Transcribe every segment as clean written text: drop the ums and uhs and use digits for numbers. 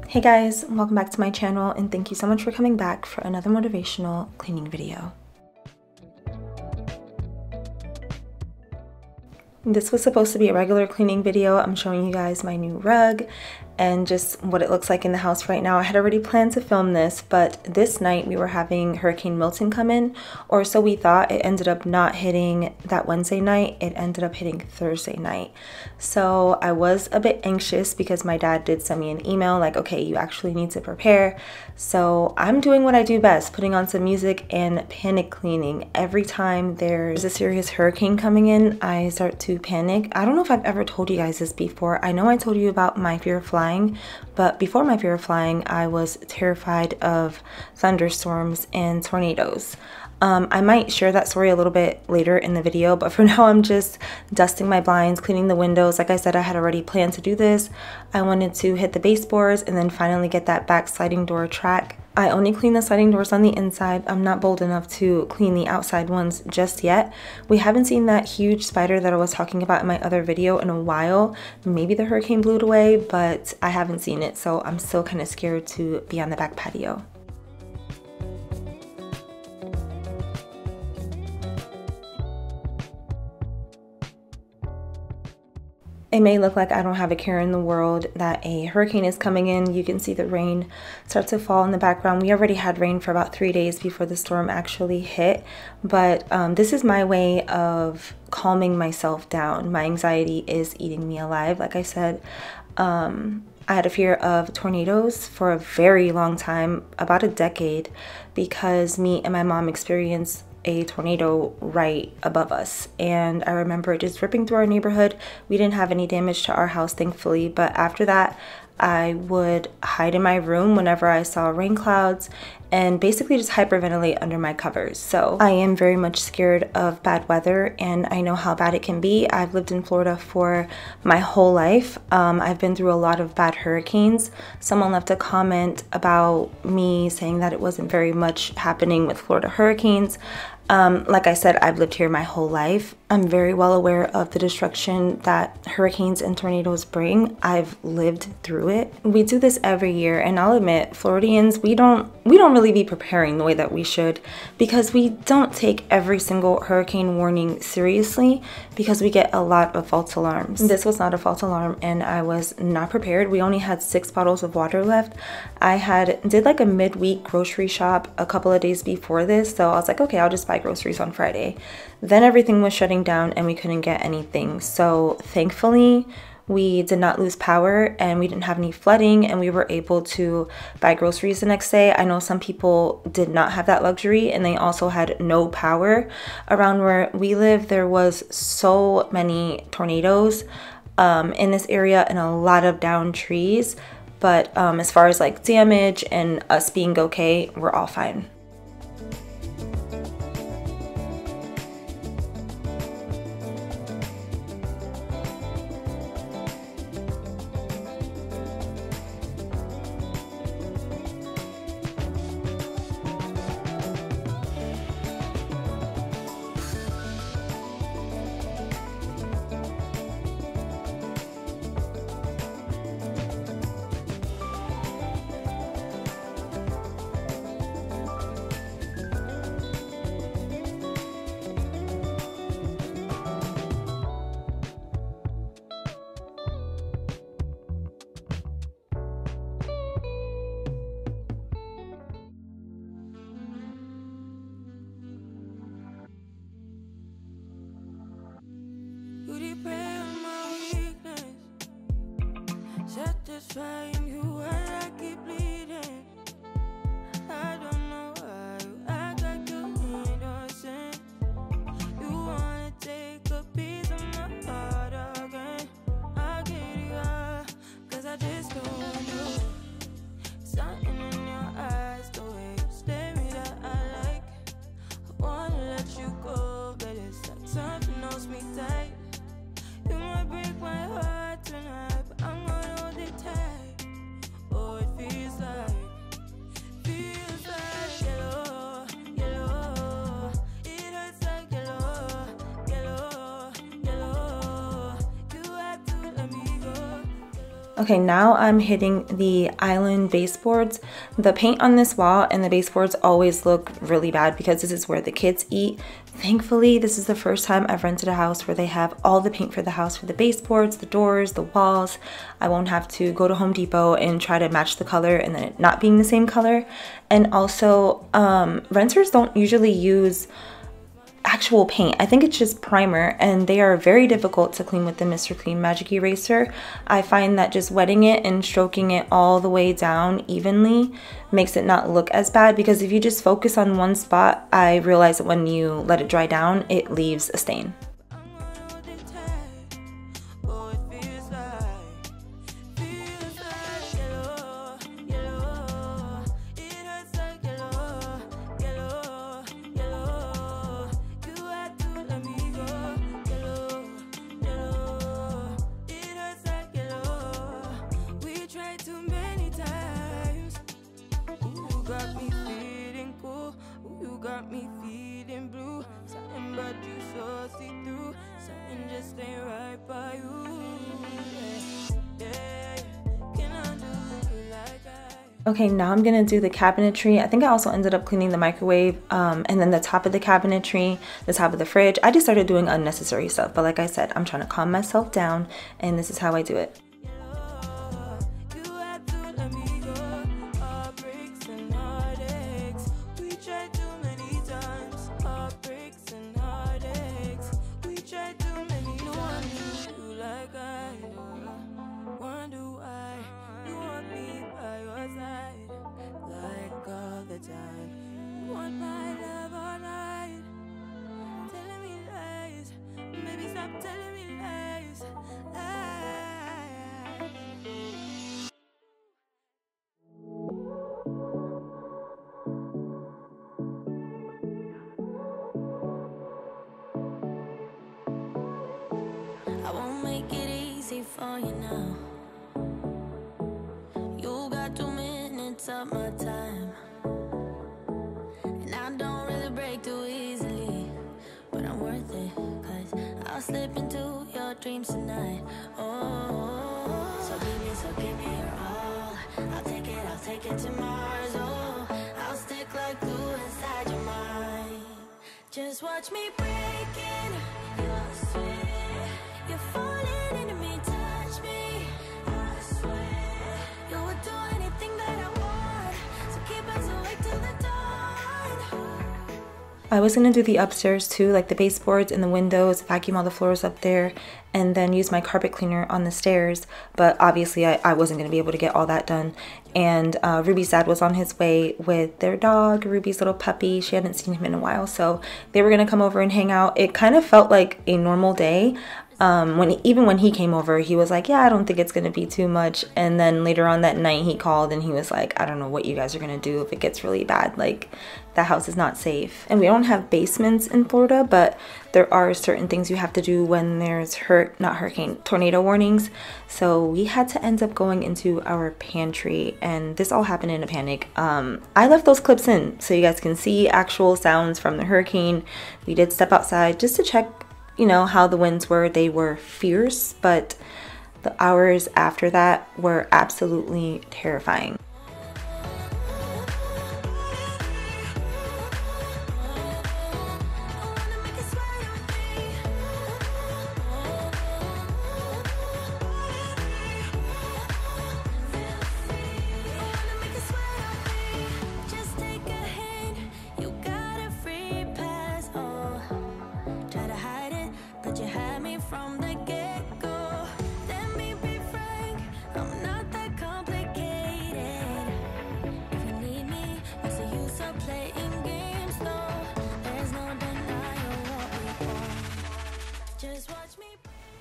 Hey guys, welcome back to my channel and thank you so much for coming back for another motivational cleaning video. This was supposed to be a regular cleaning video. I'm showing you guys my new rug and just what it looks like in the house right now. I had already planned to film this, but this night we were having Hurricane Milton come in, or so we thought. It ended up not hitting that Wednesday night. It ended up hitting Thursday night. So I was a bit anxious because my dad did send me an email like, okay, you actually need to prepare. So I'm doing what I do best, putting on some music and panic cleaning. Every time there's a serious hurricane coming in, I start to panic. I don't know if I've ever told you guys this before. I know I told you about my fear of flying, but before my fear of flying, I was terrified of thunderstorms and tornadoes. I might share that story a little bit later in the video, but for now I'm just dusting my blinds, cleaning the windows. Like I said, I had already planned to do this. I wanted to hit the baseboards and then finally get that back sliding door track. I only clean the sliding doors on the inside. I'm not bold enough to clean the outside ones just yet. We haven't seen that huge spider that I was talking about in my other video in a while. Maybe the hurricane blew it away, but I haven't seen it, so I'm still kind of scared to be on the back patio. It may look like I don't have a care in the world that a hurricane is coming in. You can see the rain start to fall in the background. We already had rain for about 3 days before the storm actually hit, but this is my way of calming myself down. My anxiety is eating me alive. Like I said, I had a fear of tornadoes for a very long time, about a decade, because me and my mom experienced a tornado right above us, and I remember it just ripping through our neighborhood. We didn't have any damage to our house, thankfully, but after that I would hide in my room whenever I saw rain clouds and basically just hyperventilate under my covers. So I am very much scared of bad weather, and I know how bad it can be. I've lived in Florida for my whole life. I've been through a lot of bad hurricanes. Someone left a comment about me saying that it wasn't very much happening with Florida hurricanes. Like I said, I've lived here my whole life. I'm very well aware of the destruction that hurricanes and tornadoes bring. I've lived through it. We do this every year, and I'll admit, Floridians, we don't really be preparing the way that we should, because we don't take every single hurricane warning seriously, because we get a lot of false alarms. This was not a false alarm, and I was not prepared. We only had 6 bottles of water left. I did like a midweek grocery shop a couple of days before this, so I was like, okay, I'll just buy groceries on Friday. Then everything was shutting down and we couldn't get anything. So thankfully we did not lose power and we didn't have any flooding, and we were able to buy groceries the next day. I know some people did not have that luxury and they also had no power. Around where we live, there was so many tornadoes in this area and a lot of downed trees. But as far as like damage and us being okay, we're all fine. Satisfying you when I keep bleeding. I don't know why you act like you innocent. You wanna take a piece of my heart again. I'll get you out, cause I just don't know. Something in your eyes, the way you stare me that I like. I wanna let you go, but it's like something holds me tight. You might break my heart tonight, but I'm gonna hold it tight. Oh, it feels like Okay, now I'm hitting the island baseboards. The paint on this wall and the baseboards always look really bad because this is where the kids eat. Thankfully, this is the first time I've rented a house where they have all the paint for the house, for the baseboards, the doors, the walls. I won't have to go to Home Depot and try to match the color and then it not being the same color. And also, renters don't usually use actual paint. I think it's just primer, and they are very difficult to clean with the Mr. Clean Magic Eraser. I find that just wetting it and stroking it all the way down evenly makes it not look as bad, because if you just focus on one spot, I realize that when you let it dry down, it leaves a stain. Got me feeling blue, something but you so see-through, something just ain't right by you. Yeah, can I do you like I? Okay, now I'm gonna do the cabinetry. I think I also ended up cleaning the microwave, and then the top of the cabinetry, the top of the fridge. I just started doing unnecessary stuff, but like I said, I'm trying to calm myself down, and this is how I do it. I won't make it easy for you now. You got 2 minutes of my time, and I don't really break too easily, but I'm worth it, 'cause I'll slip into your dreams tonight. Oh, so give me your all. I'll take it to Mars. Oh, I'll stick like glue inside your mind. Just watch me breaking your sweat. You're falling into me, touch me. I swear you would do anything that I want, so keep us awake till the dawn. I was gonna do the upstairs too, like the baseboards and the windows, vacuum all the floors up there, and then use my carpet cleaner on the stairs. But obviously I wasn't gonna be able to get all that done. And Ruby's dad was on his way with their dog, Ruby's little puppy. She hadn't seen him in a while, so they were gonna come over and hang out. It kind of felt like a normal day. Even when he came over, he was like, yeah, I don't think it's gonna be too much. And then later on that night he called and he was like, I don't know what you guys are gonna do if it gets really bad. Like, that house is not safe. And we don't have basements in Florida, but there are certain things you have to do when there's tornado warnings. So we had to end up going into our pantry, and this all happened in a panic. I left those clips in so you guys can see actual sounds from the hurricane. We did step outside just to check, you know, how the winds were. They were fierce, but the hours after that were absolutely terrifying.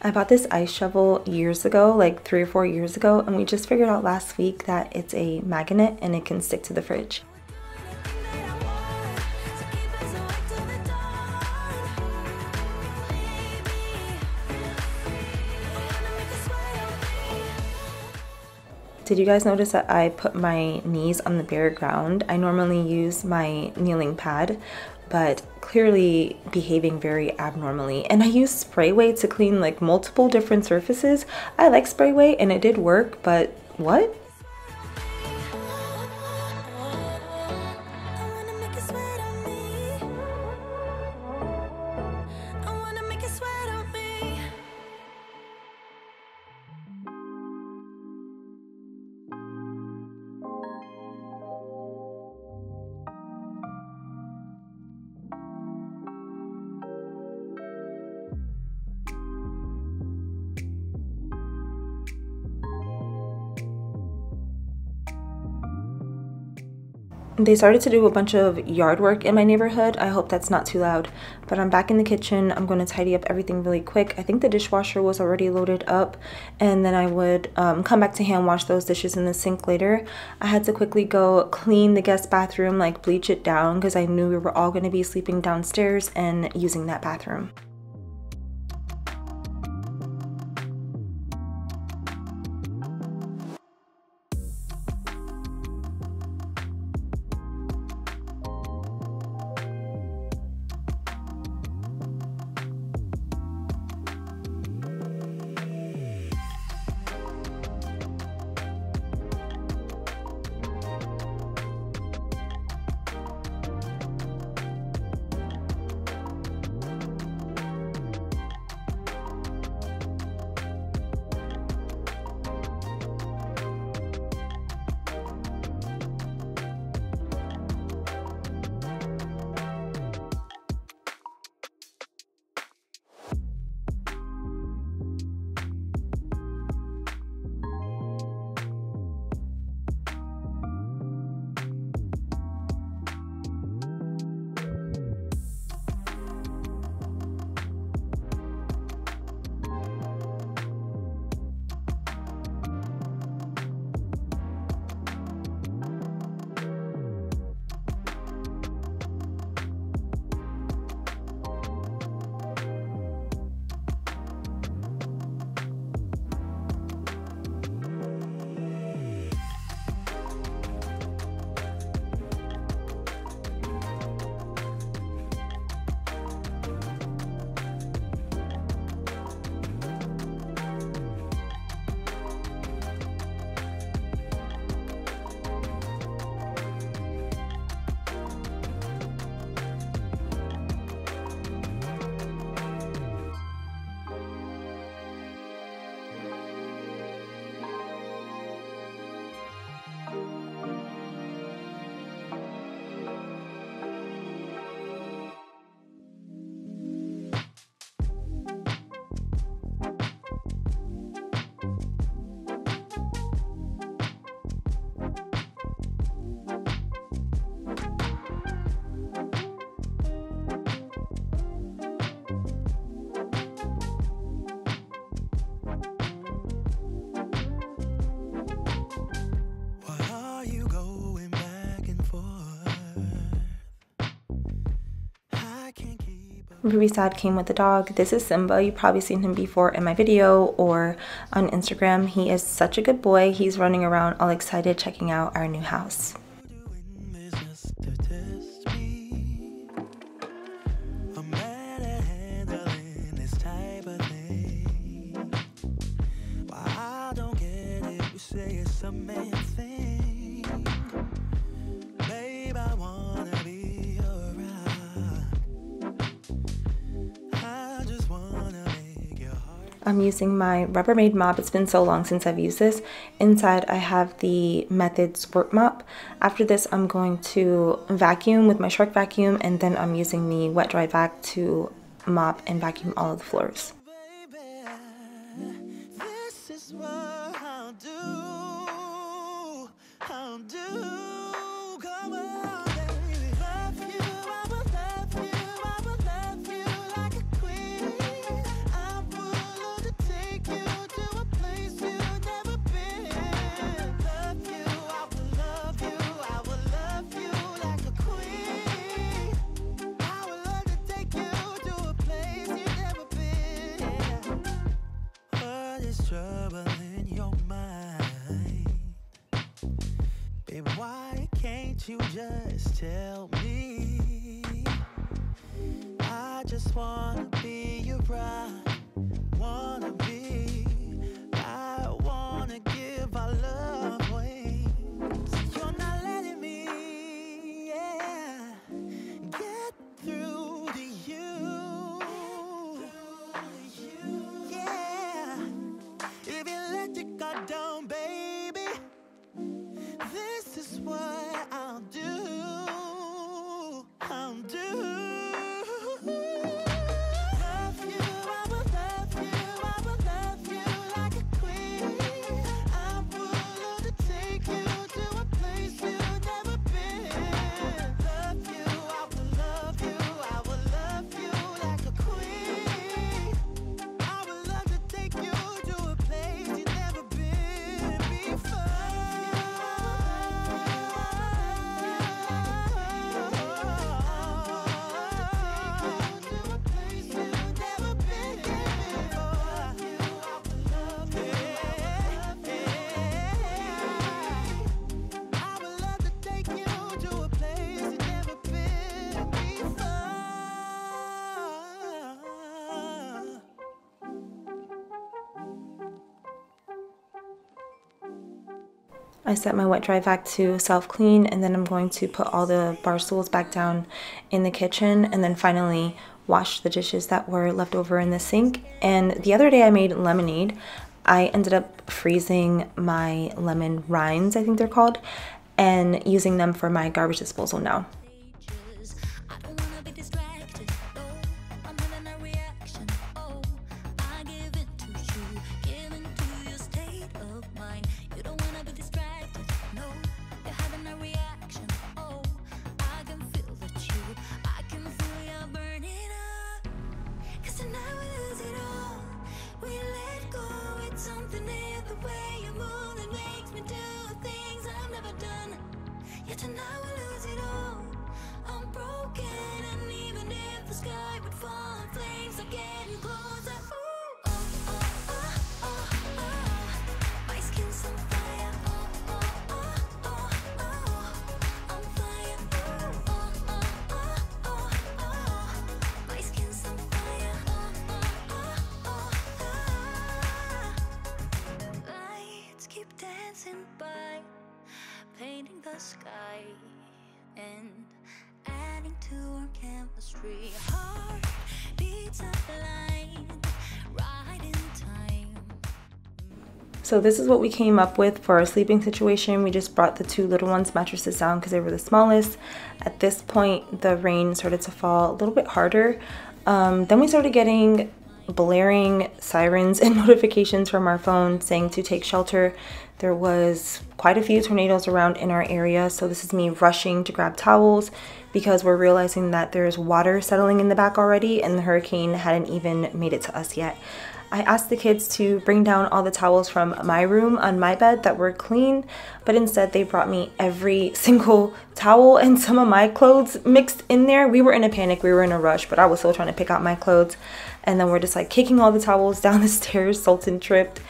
I bought this ice shovel years ago, like 3 or 4 years ago, and we just figured out last week that it's a magnet and it can stick to the fridge. Did you guys notice that I put my knees on the bare ground? I normally use my kneeling pad, but clearly behaving very abnormally. And I used spray weight to clean like multiple different surfaces. I like spray weight and it did work, but what? They started to do a bunch of yard work in my neighborhood. I hope that's not too loud, but I'm back in the kitchen. I'm going to tidy up everything really quick. I think the dishwasher was already loaded up, and then I would come back to hand wash those dishes in the sink later. I had to quickly go clean the guest bathroom, like bleach it down, because I knew we were all going to be sleeping downstairs and using that bathroom. Ruby Sad came with the dog. This is Simba. You've probably seen him before in my video or on Instagram. He is such a good boy. He's running around all excited checking out our new house. I'm using my Rubbermaid mop. It's been so long since I've used this. Inside I have the Method Squirt Mop. After this I'm going to vacuum with my Shark vacuum, and then I'm using the Wet Dry Vac to mop and vacuum all of the floors. Why can't you just tell me? just wanna be your bride. Wanna be, I wanna give our love away. So you're not letting me, yeah, get through to you. Yeah, if you let your guard down, baby, this is what I'll do. I'll do. Love you, I will love you, I will love you like a queen. I would love to take you to a place you've never been. Love you, I will love you, I will love you like a queen. I would love to take you to a place you've never been before. I set my wet dry vac to self-clean, and then I'm going to put all the bar stools back down in the kitchen, and then finally wash the dishes that were left over in the sink. And the other day I made lemonade. I ended up freezing my lemon rinds, I think they're called, and using them for my garbage disposal now. Painting the sky and adding to our chemistry. Heart beats aligned, right in time. So this is what we came up with for our sleeping situation. We just brought the two little ones' mattresses down because they were the smallest. At this point, the rain started to fall a little bit harder. Then we started getting blaring sirens and notifications from our phone saying to take shelter. There was quite a few tornadoes around in our area, so this is me rushing to grab towels because we're realizing that there's water settling in the back already and the hurricane hadn't even made it to us yet. I asked the kids to bring down all the towels from my room on my bed that were clean, but instead they brought me every single towel and some of my clothes mixed in there. We were in a panic, we were in a rush, but I was still trying to pick out my clothes. And then we're just like kicking all the towels down the stairs. Sultan tripped.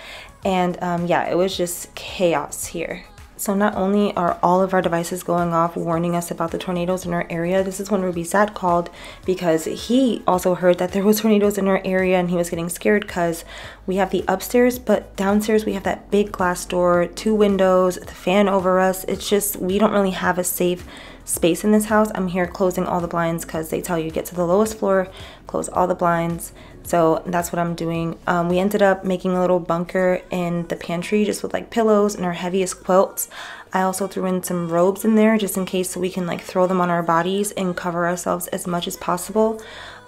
And yeah, it was just chaos here. So not only are all of our devices going off warning us about the tornadoes in our area, this is when Ruby's dad called because he also heard that there was tornadoes in our area and he was getting scared because we have the upstairs, but downstairs we have that big glass door, 2 windows, the fan over us. It's just, we don't really have a safe space in this house. I'm here closing all the blinds because they tell you get to the lowest floor, close all the blinds. So that's what I'm doing. We ended up making a little bunker in the pantry just with like pillows and our heaviest quilts. I also threw in some robes in there just in case so we can like throw them on our bodies and cover ourselves as much as possible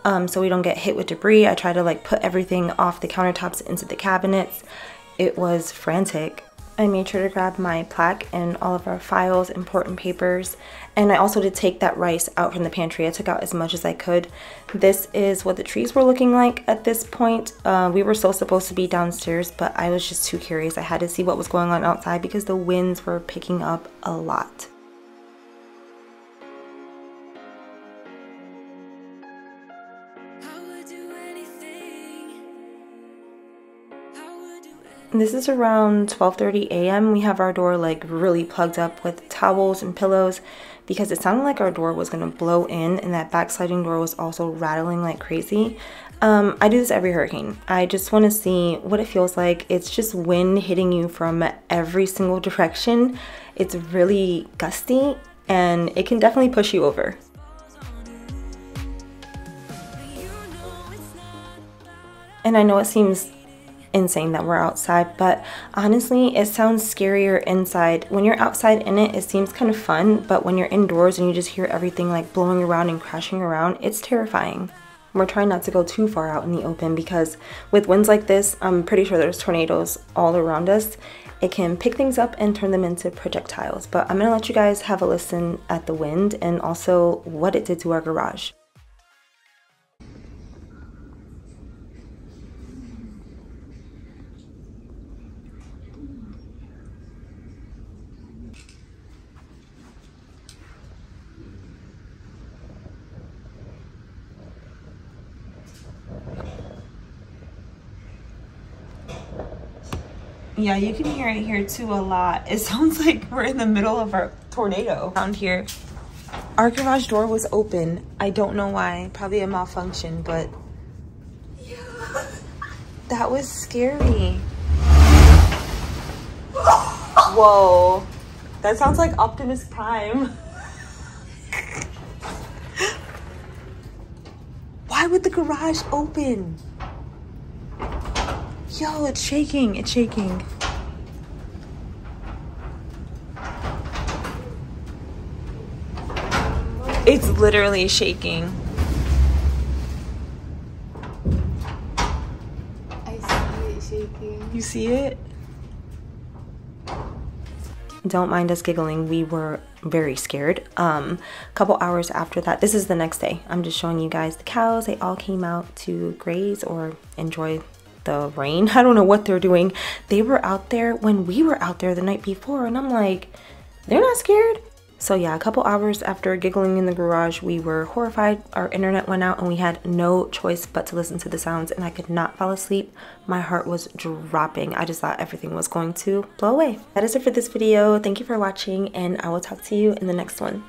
so we don't get hit with debris. I try to like put everything off the countertops into the cabinets. It was frantic. I made sure to grab my plaque and all of our files, important papers, and I also did take that rice out from the pantry. I took out as much as I could. This is what the trees were looking like at this point. We were still supposed to be downstairs, but I was just too curious. I had to see what was going on outside because the winds were picking up a lot. This is around 12:30 a.m. We have our door like really plugged up with towels and pillows because it sounded like our door was gonna blow in, and that backsliding door was also rattling like crazy. I do this every hurricane. I just want to see what it feels like. It's just wind hitting you from every single direction. It's really gusty and it can definitely push you over. And I know it seems insane that we're outside, but honestly it sounds scarier inside. When you're outside in it, it seems kind of fun, but when you're indoors and you just hear everything like blowing around and crashing around, it's terrifying. We're trying not to go too far out in the open because with winds like this, I'm pretty sure there's tornadoes all around us. It can pick things up and turn them into projectiles, but I'm gonna let you guys have a listen at the wind and also what it did to our garage. Yeah, you can hear it here too a lot. It sounds like we're in the middle of a tornado around here. Our garage door was open. I don't know why, probably a malfunction, but yeah. That was scary. Whoa, that sounds like Optimus Prime. Why would the garage open? Yo, it's shaking, it's shaking. It's literally shaking. I see it shaking. You see it? Don't mind us giggling, we were very scared. A couple hours after that, this is the next day. I'm just showing you guys the cows. They all came out to graze or enjoy the rain. I don't know what they're doing. They were out there when we were out there the night before, and I'm like, they're not scared. So yeah, a couple hours after giggling in the garage, we were horrified. Our internet went out and we had no choice but to listen to the sounds, and I could not fall asleep. My heart was dropping. I just thought everything was going to blow away. That is it for this video. Thank you for watching, and I will talk to you in the next one.